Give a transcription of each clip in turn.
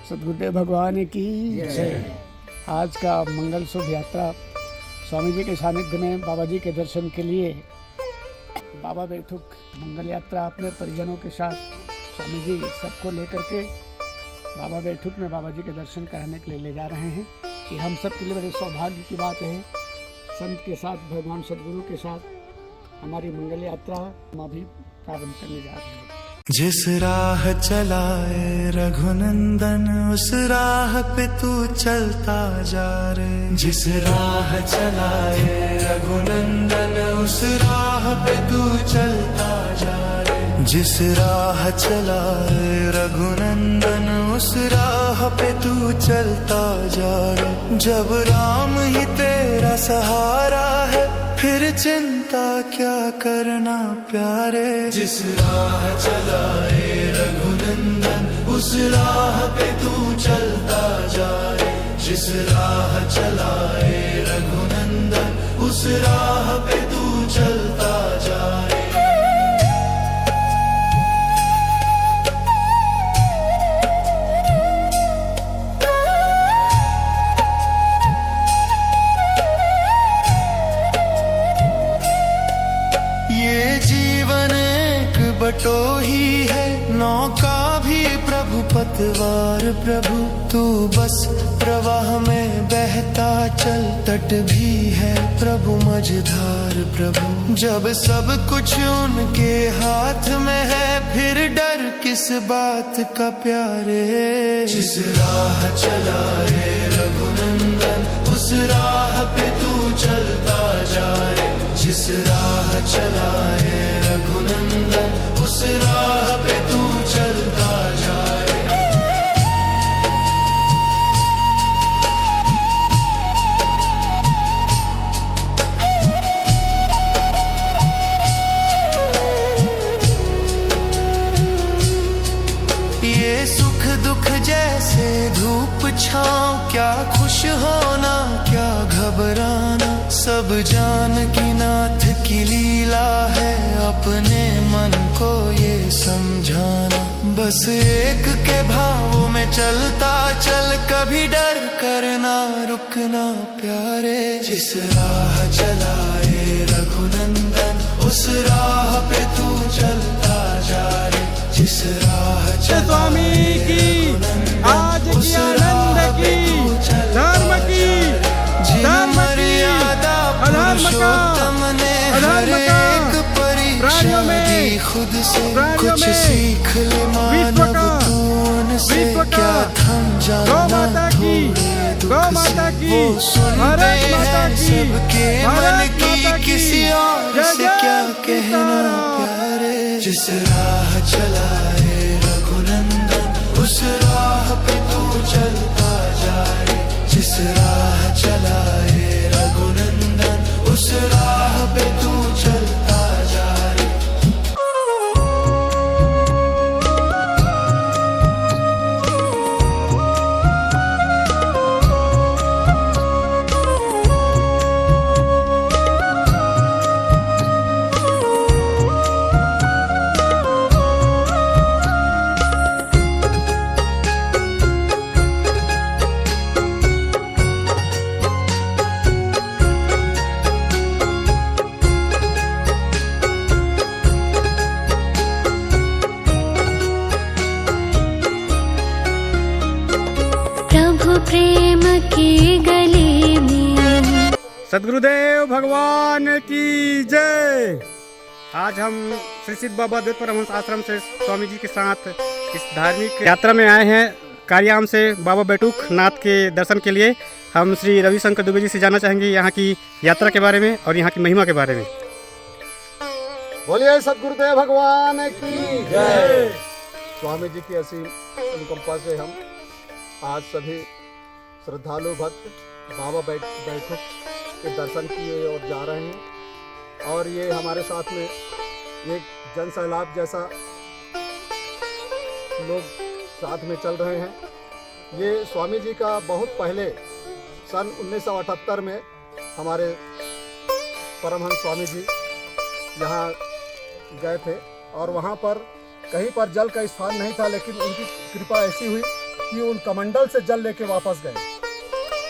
सद्गुरुदेव भगवान की जय। आज का मंगल शुभ यात्रा स्वामी जी के सानिध्य में बाबा जी के दर्शन के लिए बाबा बैठुक मंगल यात्रा अपने परिजनों के साथ स्वामी जी सबको लेकर के बाबा बैठुक में बाबा जी के दर्शन कराने के लिए ले जा रहे हैं। ये हम सब के लिए बड़े सौभाग्य की बात है। संत के साथ भगवान सद्गुरु के साथ हमारी मंगल यात्रा हम अभी प्रारंभ करने जा रहे हैं। जिस राह चलाए रघुनंदन उस राह पे तू चलता जा रे। जिस राह चलाए रघुनंदन उस राह पे तू चलता जा रे। जिस राह चलाए रघुनंदन उस राह पे तू चलता जा रे। जब राम ही तेरा सहारा है फिर चिंता क्या करना प्यारे। जिस राह चलाए रघुनंदन उस राह पे तू चलता जा रे। जिस राह चलाए रघुनंदन उस राह पे तू चलता जा रे। बटोही है नौका भी प्रभु पतवार प्रभु। तू बस प्रवाह में बहता चल तट भी है प्रभु मझधार प्रभु। जब सब कुछ उनके हाथ में है फिर डर किस बात का प्यारे। जिस राह चलाए रघुनंदन उस राह पे तू चलता जा रे। जिस राह चलाए रघुनंदन उस राह पे तू चलता जा रे। ये सुख दुख जैसे धूप छाँव क्या खुश होना क्या घबराना। सब जान की नाथ की लीला है अपने मन को ये समझाना। बस एक के भावों में चलता चल कभी डर करना रुकना प्यारे। जिस राह चलाए रघुनंदन उस राह पे तू चलता जा रे। जिस राह स्वामी की आज की आनंद की धर्म की धर्म की अधर्म का अधर्म का प्राणियों में खुद से कुछ सीख ले मानव तू उनसे क्या थम जाना। गौ माता की भारत माता की सबके मन की किसी और से क्या कहना प्यारे। जिस राह चलाए रघुनंदन उस राह पे तू चलता जा रे। जिस राह चलाए रघुनंदन उस राह पे तू चलता जा रे। प्रेम की गली में। सद्गुरुदेव भगवान की जय। आज हम श्री सिद्ध बाबा अद्वैत परमहंस आश्रम से स्वामी जी के साथ इस धार्मिक यात्रा में आए हैं कारियाम से बाबा बैठुक नाथ के दर्शन के लिए। हम श्री रविशंकर दुबे जी से जानना चाहेंगे यहाँ की यात्रा के बारे में और यहाँ की महिमा के बारे में। बोलिए सद्गुरुदेव भगवान की जय। स्वामी जी की असीम अनुकंपा से हम आज सभी श्रद्धालु भक्त बाबा बैठुक के दर्शन किए और जा रहे हैं। और ये हमारे साथ में एक जन सैलाब जैसा लोग साथ में चल रहे हैं। ये स्वामी जी का बहुत पहले सन 1978 में हमारे परमहंस स्वामी जी यहाँ गए थे और वहाँ पर कहीं पर जल का स्थान नहीं था, लेकिन उनकी कृपा ऐसी हुई कि उन कमंडल से जल लेके वापस गए।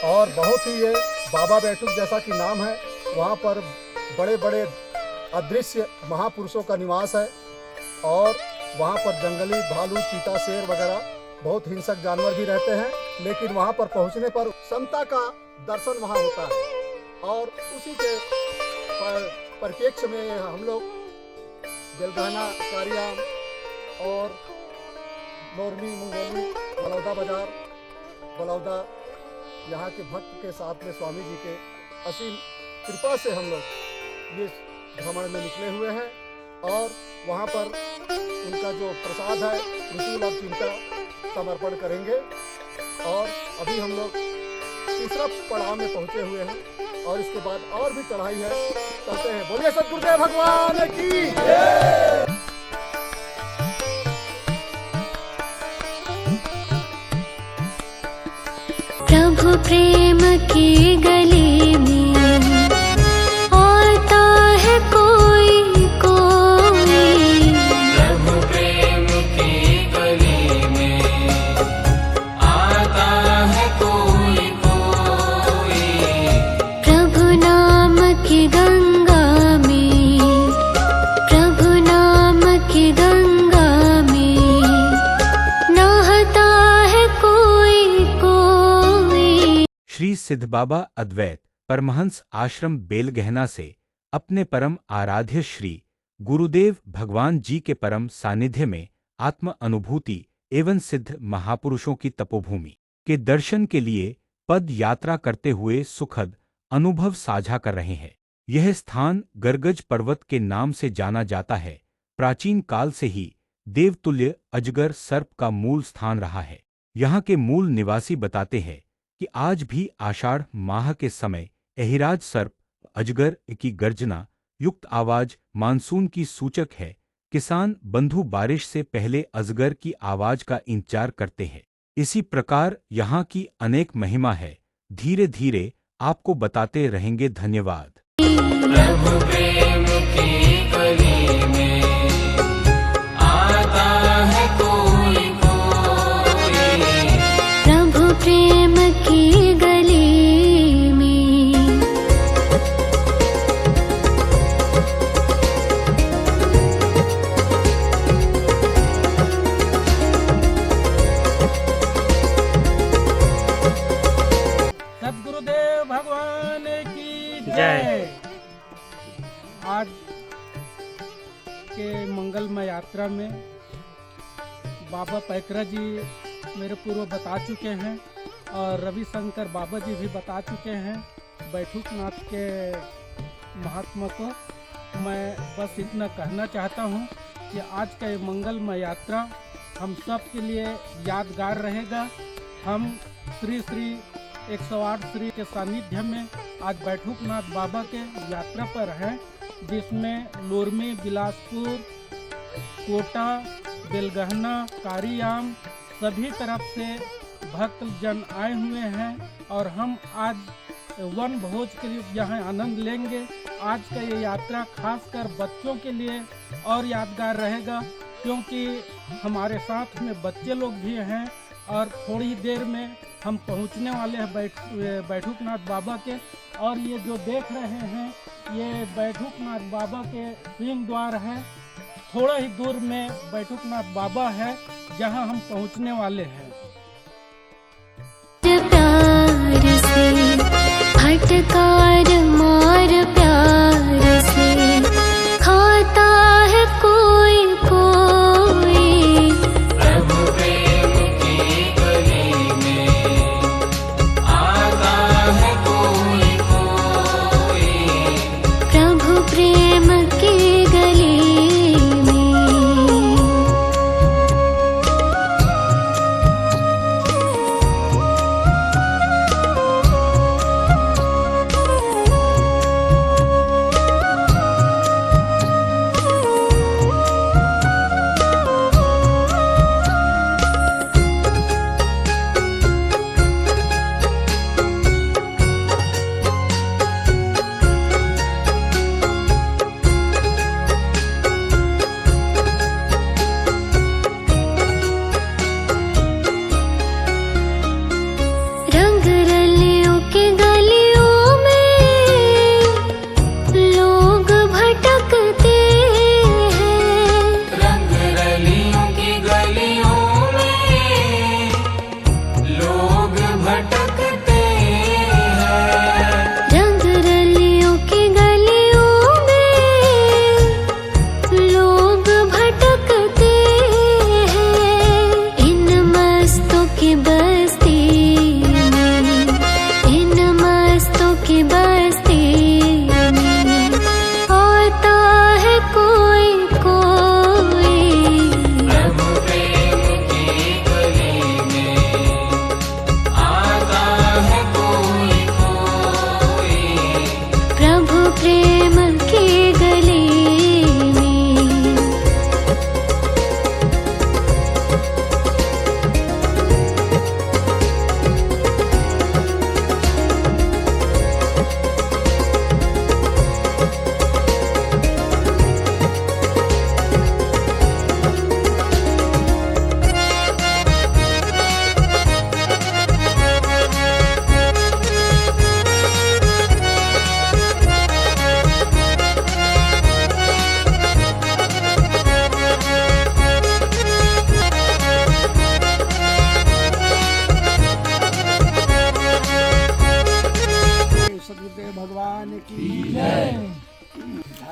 और बहुत ही ये बाबा बैठक जैसा कि नाम है, वहाँ पर बड़े बड़े अदृश्य महापुरुषों का निवास है और वहाँ पर जंगली भालू, चीता, शेर वगैरह बहुत हिंसक जानवर भी रहते हैं, लेकिन वहाँ पर पहुँचने पर समता का दर्शन वहाँ होता है। और उसी के परिप्रेक्ष्य में हम लोग बेलगहना, कारियाम और लोरमी, मुंगोली, बलौदा बाजार, बलौदा यहाँ के भक्त के साथ में स्वामी जी के असीम कृपा से हम लोग ये भ्रमण में निकले हुए हैं। और वहाँ पर उनका जो प्रसाद है त्रिशूल और चिंता समर्पण करेंगे। और अभी हम लोग तीसरा पड़ाव में पहुँचे हुए हैं और इसके बाद और भी चढ़ाई है, चलते हैं। बोलिए सतगुरुदेव भगवान की जय। प्रभु प्रेम के गले में आता है कोई कोई, प्रभु प्रेम के गले में आता है कोई कोई, प्रभु नाम की गंगा में, प्रभु नाम की गंगा में नहाता है कोई कोई। श्री सिद्ध बाबा अद्वैत परमहंस आश्रम बेलगहना से अपने परम आराध्य श्री गुरुदेव भगवान जी के परम सानिध्य में आत्म अनुभूति एवं सिद्ध महापुरुषों की तपोभूमि के दर्शन के लिए पद यात्रा करते हुए सुखद अनुभव साझा कर रहे हैं। यह स्थान गरगज पर्वत के नाम से जाना जाता है। प्राचीन काल से ही देवतुल्य अजगर सर्प का मूल स्थान रहा है। यहाँ के मूल निवासी बताते हैं कि आज भी आषाढ़ माह के समय एहिराज सर्प अजगर की गर्जना युक्त आवाज मानसून की सूचक है। किसान बंधु बारिश से पहले अजगर की आवाज का इंतजार करते हैं। इसी प्रकार यहाँ की अनेक महिमा है, धीरे धीरे आपको बताते रहेंगे। धन्यवाद। प्रभु प्रेम के गले में आता है कोई कोई, प्रभु प्रेम के गले में सतगुरुदेव भगवान की जय। आज के मंगलमय यात्रा में बाबा पैकरा जी मेरे पूर्व बता चुके हैं और रविशंकर बाबा जी भी बता चुके हैं बैठकनाथ के महात्मा को। मैं बस इतना कहना चाहता हूँ कि आज का ये मंगलमय यात्रा हम सब के लिए यादगार रहेगा। हम श्री 108 श्री के सानिध्य में आज बैठकनाथ बाबा के यात्रा पर हैं, जिसमें लोरमी, बिलासपुर, कोटा, बेलगहना, कारियाम सभी तरफ से भक्त जन आए हुए हैं और हम आज वन भोज के लिए यहाँ आनंद लेंगे। आज का ये यात्रा खासकर बच्चों के लिए और यादगार रहेगा, क्योंकि हमारे साथ में बच्चे लोग भी हैं और थोड़ी देर में हम पहुँचने वाले हैं बैठकनाथ बाबा के। और ये जो देख रहे हैं ये बैठकनाथ बाबा के सिंह द्वार है। थोड़ा ही दूर में बैठकनाथ बाबा है जहां हम पहुंचने वाले हैं। प्यार से फटकार मार, प्यार से खाता है कोई कोई, प्रभु प्रेम के गले में आता है कोई कोई, प्रभु प्रेम के गले में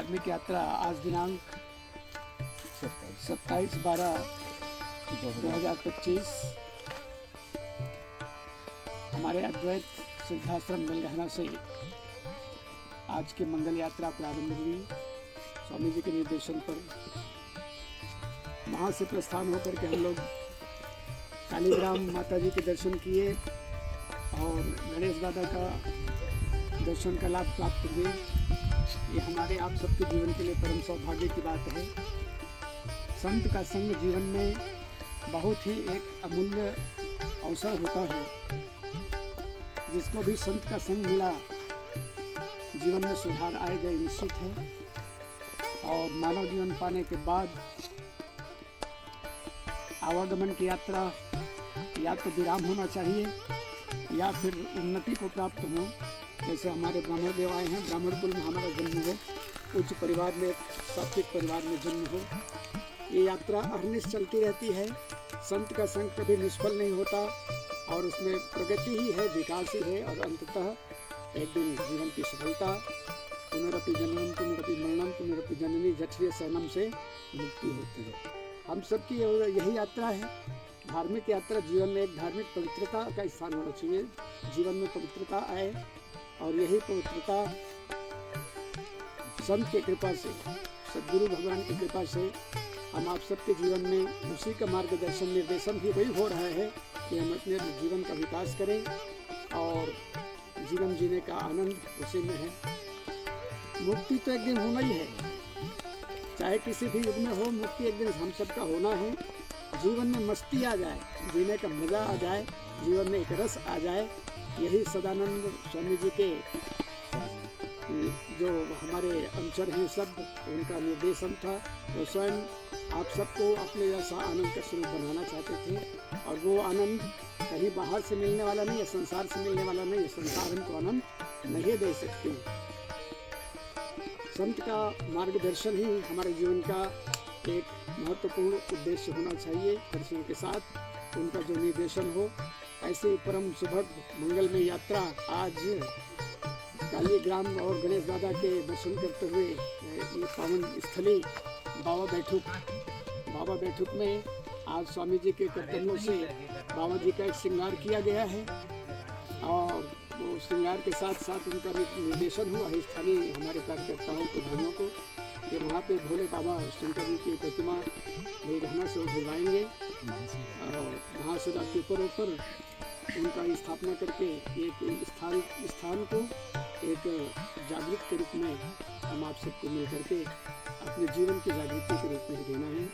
धार्मिक यात्रा आज दिनांक 27/12/2025 हमारे अद्वैत सिद्धाश्रम बेलगहना से आज की मंगल यात्रा प्रारंभ हुई। स्वामी जी के निर्देशन पर वहाँ से प्रस्थान होकर के हम लोग कालीग्राम माता जी के दर्शन किए और गणेश दादा का दर्शन का लाभ प्राप्त हुए। ये हमारे आप सबके जीवन के लिए परम सौभाग्य की बात है। संत का संग जीवन में बहुत ही एक अमूल्य अवसर होता है। जिसको भी संत का संग मिला जीवन में सुधार आएगा निश्चित है। और मानव जीवन पाने के बाद आवागमन की यात्रा या तो विराम होना चाहिए या फिर उन्नति को प्राप्त हो। जैसे हमारे ब्राह्मण देव आए हैं, ब्राह्मण कुल में हमारा जन्म हो, उच्च परिवार में सात्विक परिवार में जन्म हो। ये यात्रा अहर्निश चलती रहती है। संत का संग कभी निष्फल नहीं होता और उसमें प्रगति ही है, विकास ही है और अंततः एक दिन जीवन की सफलता पुनरपि जन्मम पुनरपि मरणम पुनरपि जननी जठरीय शयनम से मुक्ति होती है। हम सबकी यही यात्रा है। धार्मिक यात्रा जीवन में एक धार्मिक पवित्रता का स्थान होना चाहिए। जीवन में पवित्रता आए और यही पवित्रता संत की कृपा से, सद्गुरु भगवान की कृपा से हम आप सबके जीवन में उसी का मार्गदर्शन निर्देशन भी वही हो रहा है कि हम अपने जीवन का विकास करें और जीवन जीने का आनंद उसी में है। मुक्ति तो एक दिन होना ही है, चाहे किसी भी युग में हो, मुक्ति एक दिन हम सबका होना है। जीवन में मस्ती आ जाए, जीने का मजा आ जाए, जीवन में एक रस आ जाए, यही सदानंद स्वामी जी के जो हमारे अनुचर हैं सब, उनका निर्देशन था। वो स्वयं आप सबको अपने जैसा आनंद का स्वरूप बनाना चाहते थे और वो आनंद कहीं बाहर से मिलने वाला नहीं है, संसार से मिलने वाला नहीं है। संसार हमको आनंद नहीं दे सकते। संत का मार्गदर्शन ही हमारे जीवन का एक महत्वपूर्ण उद्देश्य होना चाहिए। दर्शन के साथ उनका जो निर्देशन हो, ऐसे परम सुभग मंगलमय यात्रा आज कालीग्राम और गणेश दादा के दर्शन करते हुए ये पावन स्थली बाबा बैठक में आज स्वामी जी के कर्तव्यों से बाबा जी का एक श्रृंगार किया गया है और वो श्रृंगार के साथ साथ उनका भी निर्देशन हुआ है स्थानीय हमारे कार्यकर्ताओं को, भाइयों को, कि वहाँ पे भोले बाबा शंकर जी की प्रतिमा बेलगहना से उभरवाएंगे और वहाँ से के ऊपर उनका स्थापना करके एक स्थान को एक जागृत के रूप में हम आप सबको मिल करके अपने जीवन की जागृति के रूप में देना है।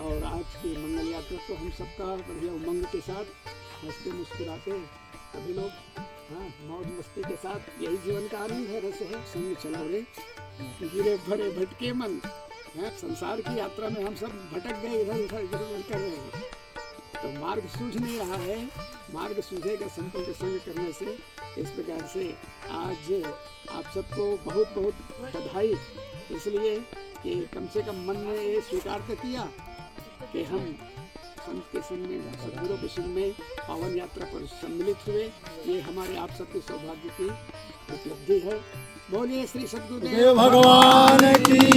और आज की मंगल यात्रा तो हम सबका बढ़िया उमंग के साथ हंसते मुस्कुराते सभी लोग, हाँ, मौज मस्ती के साथ, यही जीवन का आनंद है, रस है। संग चला रे गिरे भरे भटके मन, है संसार की यात्रा में हम सब भटक गए, इधर उधर कर रहे हैं। तो मार्ग सूझ नहीं रहा है, मार्ग सूझेगा संतों के संग करने से। इस प्रकार से आज आप सबको बहुत बहुत बधाई, इसलिए कि कम से कम मन में ये स्वीकार तो किया कि हम संत के संग में, सद्गुरु के संग में पावन यात्रा पर सम्मिलित हुए। ये हमारे आप सबके सौभाग्य की उपलब्धि है। बोलिए श्री सद्गुरुदेव भगवान की